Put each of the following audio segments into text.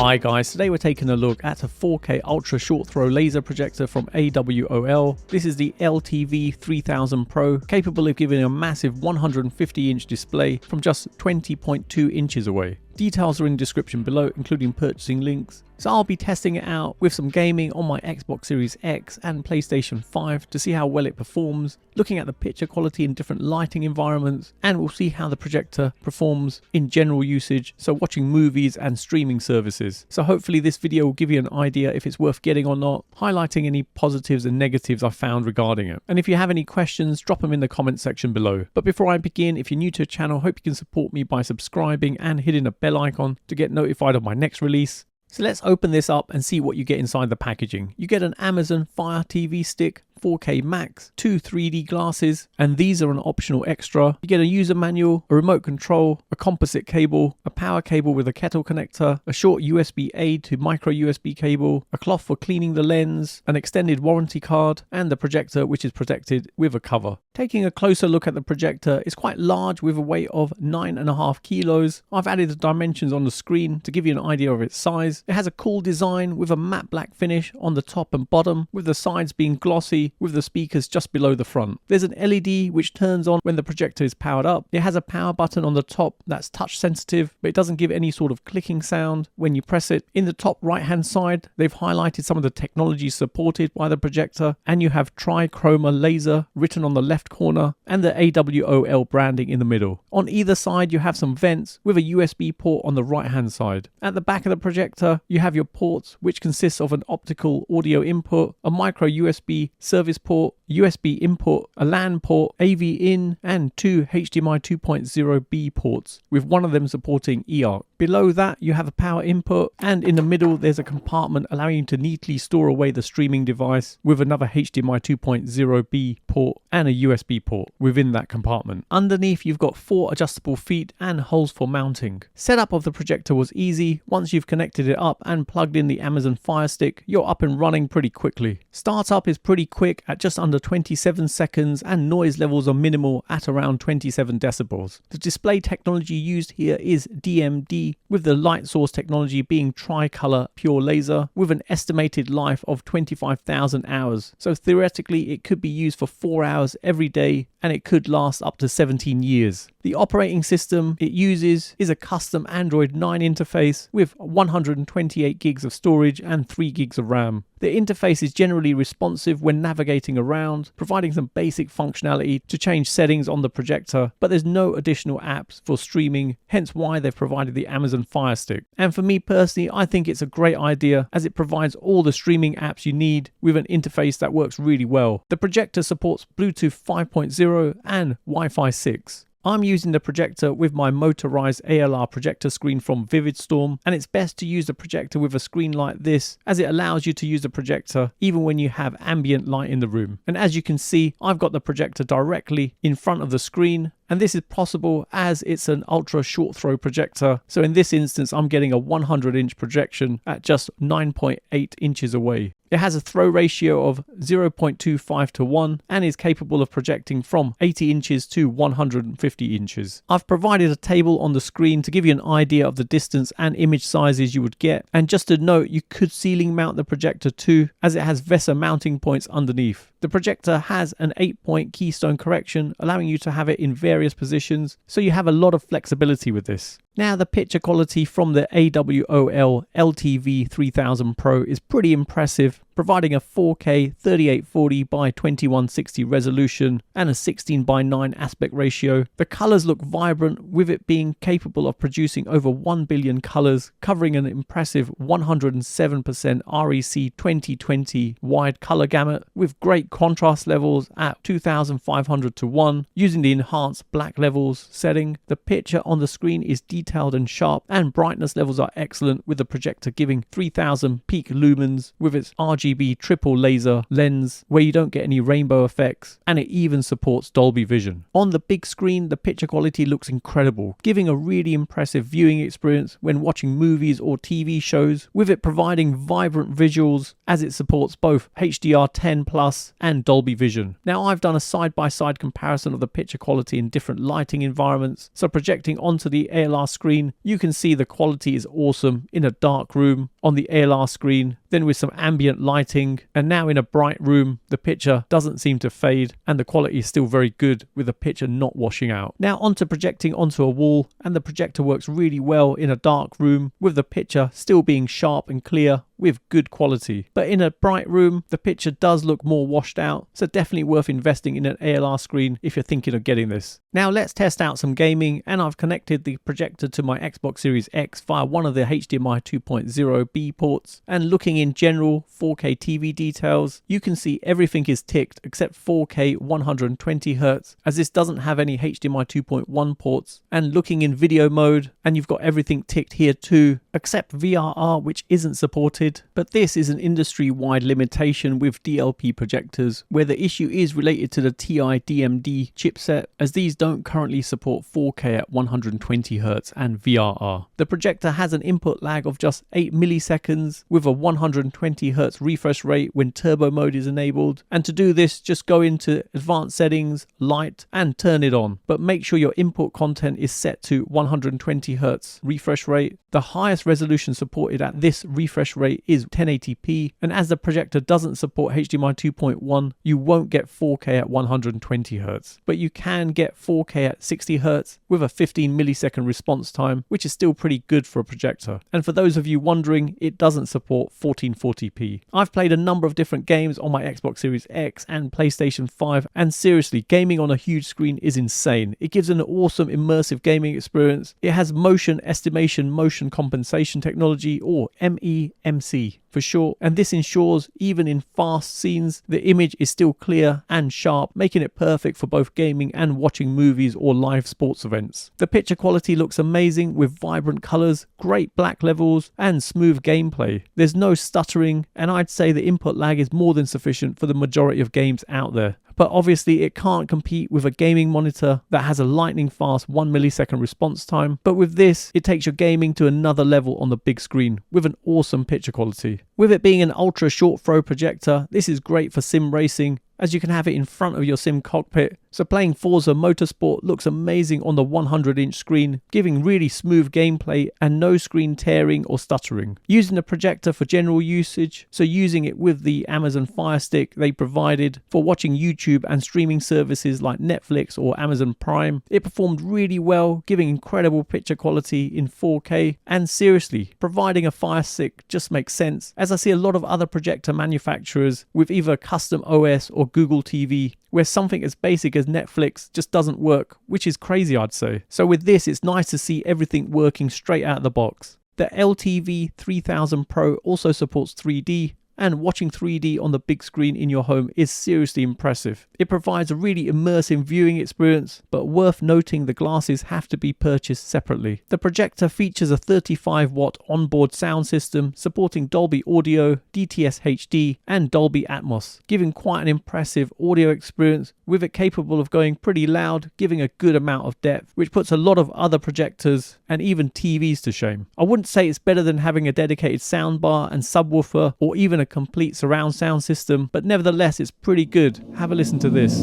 Hi guys, today we're taking a look at a 4K ultra short throw laser projector from AWOL. This is the LTV-3000 Pro, capable of giving a massive 150-inch display from just 20.2 inches away. Details are in the description below, including purchasing links. So I'll be testing it out with some gaming on my Xbox Series X and PlayStation 5 to see how well it performs, looking at the picture quality in different lighting environments, and we'll see how the projector performs in general usage, so watching movies and streaming services. So hopefully this video will give you an idea if it's worth getting or not, highlighting any positives and negatives I found regarding it. And if you have any questions, drop them in the comment section below. But before I begin, if you're new to the channel, hope you can support me by subscribing and hitting the bell icon to get notified of my next release. So let's open this up and see what you get inside the packaging. You get an Amazon Fire TV stick, 4K Max, 2 3D glasses, and these are an optional extra. You get a user manual, a remote control, a composite cable, a power cable with a kettle connector, a short USB-A to micro USB cable, a cloth for cleaning the lens, an extended warranty card, and the projector, which is protected with a cover. Taking a closer look at the projector, it's quite large with a weight of 9.5 kilos. I've added the dimensions on the screen to give you an idea of its size. It has a cool design with a matte black finish on the top and bottom, with the sides being glossy, with the speakers just below the front. There's an LED which turns on when the projector is powered up. It has a power button on the top that's touch sensitive, but it doesn't give any sort of clicking sound when you press it. In the top right hand side, they've highlighted some of the technology supported by the projector, and you have trichroma laser written on the left corner and the AWOL branding in the middle. On either side you have some vents with a USB port on the right hand side. At the back of the projector you have your ports, which consists of an optical audio input, a micro USB service port, USB input, a LAN port, AV in, and 2 HDMI 2.0B ports, with one of them supporting eARC. Below that you have a power input, and in the middle there's a compartment allowing you to neatly store away the streaming device, with another HDMI 2.0B port and a USB port within that compartment. Underneath you've got 4 adjustable feet and holes for mounting. Setup of the projector was easy. Once you've connected it up and plugged in the Amazon Fire Stick, you're up and running pretty quickly. Startup is pretty quick at just under 27 seconds, and noise levels are minimal at around 27 decibels. The display technology used here is DMD, with the light source technology being tricolor pure laser, with an estimated life of 25,000 hours. So theoretically it could be used for 4 hours every day, and it could last up to 17 years. The operating system it uses is a custom Android 9 interface with 128 gigs of storage and 3 gigs of RAM. The interface is generally responsive when navigating around, providing some basic functionality to change settings on the projector, but there's no additional apps for streaming, hence why they've provided the Amazon Fire Stick. And for me personally, I think it's a great idea as it provides all the streaming apps you need with an interface that works really well. The projector supports Bluetooth 5.0 and Wi-Fi 6. I'm using the projector with my motorized ALR projector screen from VividStorm, and it's best to use the projector with a screen like this, as it allows you to use the projector even when you have ambient light in the room. And as you can see, I've got the projector directly in front of the screen, and this is possible as it's an ultra short throw projector. So in this instance I'm getting a 100-inch projection at just 9.8 inches away. It has a throw ratio of 0.25 to 1 and is capable of projecting from 80 inches to 150 inches. I've provided a table on the screen to give you an idea of the distance and image sizes you would get. And just to note, you could ceiling mount the projector too, as it has VESA mounting points underneath. The projector has an 8-point keystone correction, allowing you to have it in various positions, so you have a lot of flexibility with this. Now the picture quality from the AWOL LTV-3000 Pro is pretty impressive, providing a 4K 3840 by 2160 resolution and a 16:9 aspect ratio. The colors look vibrant, with it being capable of producing over 1 billion colors, covering an impressive 107% REC 2020 wide color gamut, with great contrast levels at 2500 to 1 using the enhanced black levels setting. The picture on the screen is detailed and sharp, and brightness levels are excellent, with the projector giving 3000 peak lumens with its RGB triple laser lens, where you don't get any rainbow effects, and it even supports Dolby Vision. On the big screen, the picture quality looks incredible, giving a really impressive viewing experience when watching movies or TV shows, with it providing vibrant visuals as it supports both HDR10+ and Dolby Vision. Now I've done a side-by-side comparison of the picture quality in different lighting environments, so projecting onto the ALR screen, you can see the quality is awesome in a dark room on the ALR screen, then with some ambient lighting, and now in a bright room, the picture doesn't seem to fade and the quality is still very good with the picture not washing out. Now onto projecting onto a wall, and the projector works really well in a dark room with the picture still being sharp and clear with good quality. But in a bright room, the picture does look more washed out, so definitely worth investing in an ALR screen if you're thinking of getting this. Now let's test out some gaming, and I've connected the projector to my Xbox Series X via one of the HDMI 2.0B ports, and looking in general 4K TV details, you can see everything is ticked except 4K 120Hz, as this doesn't have any HDMI 2.1 ports, and looking in video mode, and you've got everything ticked here too, except VRR, which isn't supported. But this is an industry-wide limitation with DLP projectors, where the issue is related to the TI DMD chipset, as these don't currently support 4K at 120Hz and VRR. The projector has an input lag of just 8 milliseconds with a 120Hz refresh rate when turbo mode is enabled, and to do this just go into advanced settings, light, and turn it on, but make sure your input content is set to 120Hz refresh rate. The highest resolution supported at this refresh rate is 1080p, and as the projector doesn't support HDMI 2.1, you won't get 4K at 120Hz, but you can get 4K at 60Hz with a 15 millisecond response time, which is still pretty good for a projector. And for those of you wondering, it doesn't support 1440p. I've played a number of different games on my Xbox Series X and PlayStation 5, and seriously, gaming on a huge screen is insane. It gives an awesome immersive gaming experience. It has motion estimation, motion compensation technology, or MEMC for short, and this ensures even in fast scenes the image is still clear and sharp, making it perfect for both gaming and watching movies or live sports events. The picture quality looks amazing with vibrant colors, great black levels, and smooth gameplay. There's no stuttering, and I'd say the input lag is more than sufficient for the majority of games out there. But obviously it can't compete with a gaming monitor that has a lightning fast 1 millisecond response time. But with this, it takes your gaming to another level on the big screen with an awesome picture quality. With it being an ultra short throw projector, this is great for sim racing, as you can have it in front of your sim cockpit. So playing Forza Motorsport looks amazing on the 100-inch screen, giving really smooth gameplay and no screen tearing or stuttering. Using the projector for general usage, so using it with the Amazon Fire Stick they provided for watching YouTube and streaming services like Netflix or Amazon Prime, it performed really well, giving incredible picture quality in 4K. And seriously, providing a Fire Stick just makes sense, as I see a lot of other projector manufacturers with either custom OS or Google TV, where something as basic as Netflix just doesn't work, which is crazy, I'd say. So with this, it's nice to see everything working straight out of the box. The LTV-3000 Pro also supports 3D, and watching 3D on the big screen in your home is seriously impressive. It provides a really immersive viewing experience, but worth noting the glasses have to be purchased separately. The projector features a 35-watt onboard sound system supporting Dolby Audio, DTS HD, and Dolby Atmos, giving quite an impressive audio experience, with it capable of going pretty loud, giving a good amount of depth, which puts a lot of other projectors and even TVs to shame. I wouldn't say it's better than having a dedicated soundbar and subwoofer, or even a complete surround sound system, but nevertheless it's pretty good. Have a listen to this.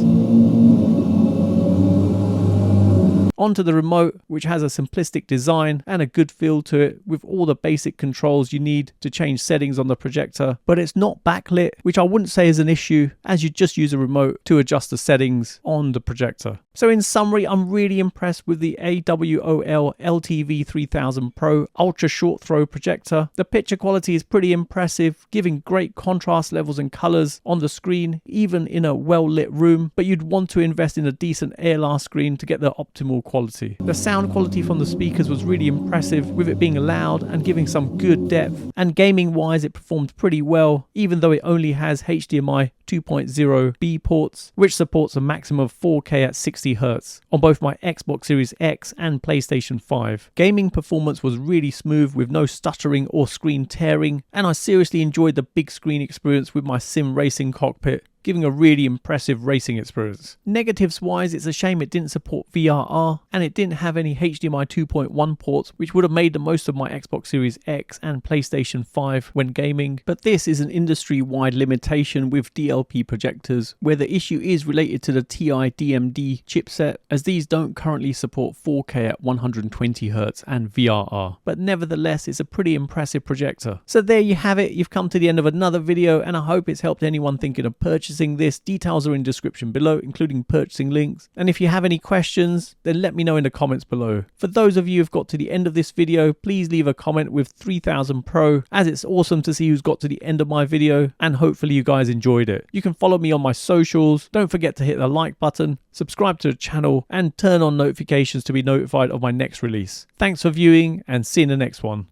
Onto the remote, which has a simplistic design and a good feel to it, with all the basic controls you need to change settings on the projector, but it's not backlit, which I wouldn't say is an issue, as you just use a remote to adjust the settings on the projector. So in summary, I'm really impressed with the AWOL LTV-3000 Pro ultra short throw projector. The picture quality is pretty impressive, giving great contrast levels and colors on the screen, even in a well lit room, but you'd want to invest in a decent ALR screen to get the optimal quality. The sound quality from the speakers was really impressive, with it being loud and giving some good depth, and gaming wise it performed pretty well, even though it only has HDMI 2.0B ports, which supports a maximum of 4K at 60Hz on both my Xbox Series X and PlayStation 5. Gaming performance was really smooth with no stuttering or screen tearing, and I seriously enjoyed the big screen experience with my sim racing cockpit. giving a really impressive racing experience. Negatives wise, it's a shame it didn't support VRR, and it didn't have any HDMI 2.1 ports, which would have made the most of my Xbox Series X and PlayStation 5 when gaming. But this is an industry-wide limitation with DLP projectors, where the issue is related to the TI DMD chipset, as these don't currently support 4K at 120Hz and VRR. But nevertheless, it's a pretty impressive projector. So there you have it. You've come to the end of another video, and I hope it's helped anyone thinking of purchasing this. Details are in description below, including purchasing links. And if you have any questions, then let me know in the comments below. For those of you who've got to the end of this video, please leave a comment with 3000 Pro, as it's awesome to see who's got to the end of my video, and hopefully you guys enjoyed it. You can follow me on my socials. Don't forget to hit the like button, subscribe to the channel, and turn on notifications to be notified of my next release. Thanks for viewing, and see you in the next one.